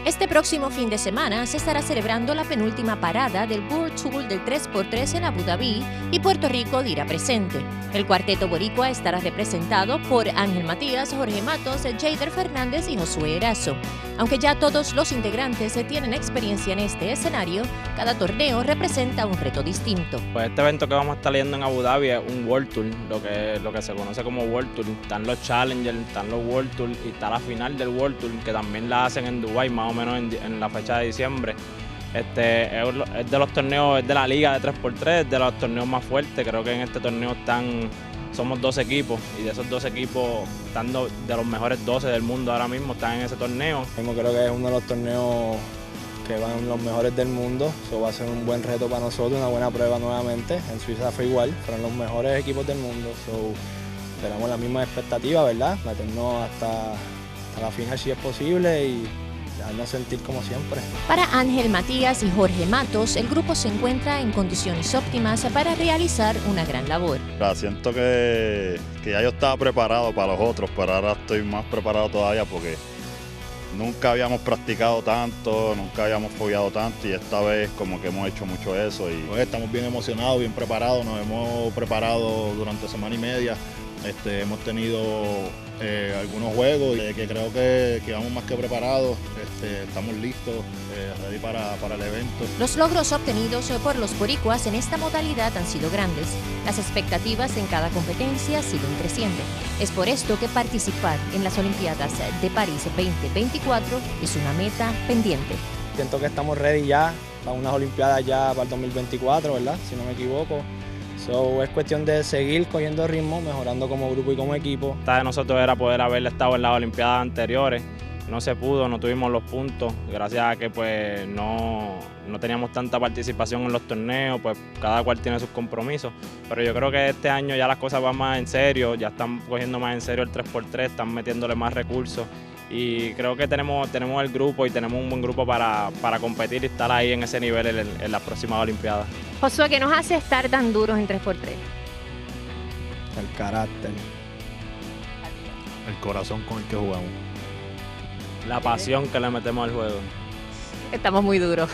Este próximo fin de semana se estará celebrando la penúltima parada del World Tour del 3x3 en Abu Dhabi y Puerto Rico dirá presente. El cuarteto boricua estará representado por Ángel Matías, Jorge Matos, Jader Fernández y Josué Erazo. Aunque ya todos los integrantes tienen experiencia en este escenario, cada torneo representa un reto distinto. Pues este evento que vamos a estar leyendo en Abu Dhabi es un World Tour, lo que se conoce como World Tour. Están los Challengers, están los World Tour y está la final del World Tour, que también la hacen en Dubái, más o menos en la fecha de diciembre. Es de los torneos, es de la liga de 3x3, es de los torneos más fuertes. Creo que en este torneo somos 12 equipos y de esos 12 equipos, estando de los mejores 12 del mundo ahora mismo, están en ese torneo. Creo que es uno de los torneos que van los mejores del mundo. Eso va a ser un buen reto para nosotros, una buena prueba nuevamente. En Suiza fue igual, fueron los mejores equipos del mundo. Esperamos la misma expectativa, ¿verdad? Meternos hasta la final si es posible y dejarnos sentir como siempre. Para Ángel Matías y Jorge Matos, el grupo se encuentra en condiciones óptimas para realizar una gran labor. Siento que ya yo estaba preparado para los otros, pero ahora estoy más preparado todavía porque nunca habíamos practicado tanto, nunca habíamos fogueado tanto y esta vez como que hemos hecho mucho eso. Pues estamos bien emocionados, bien preparados, nos hemos preparado durante semana y media. Hemos tenido algunos juegos que creo que vamos más que preparados, estamos listos, ready para el evento. Los logros obtenidos por los boricuas en esta modalidad han sido grandes. Las expectativas en cada competencia siguen creciendo. Es por esto que participar en las Olimpiadas de París 2024 es una meta pendiente. Siento que estamos ready ya para unas Olimpiadas ya para el 2024, ¿verdad? Si no me equivoco. Es cuestión de seguir cogiendo ritmo, mejorando como grupo y como equipo. La de nosotros era poder haber estado en las Olimpiadas anteriores. No se pudo, no tuvimos los puntos, gracias a que pues no teníamos tanta participación en los torneos, pues cada cual tiene sus compromisos. Pero yo creo que este año ya las cosas van más en serio, ya están cogiendo más en serio el 3x3, están metiéndole más recursos. Y creo que tenemos el grupo y tenemos un buen grupo para competir y estar ahí en ese nivel en las próximas Olimpiadas. Josué, ¿qué nos hace estar tan duros en 3x3? El carácter. El corazón con el que jugamos. La pasión que le metemos al juego. Estamos muy duros.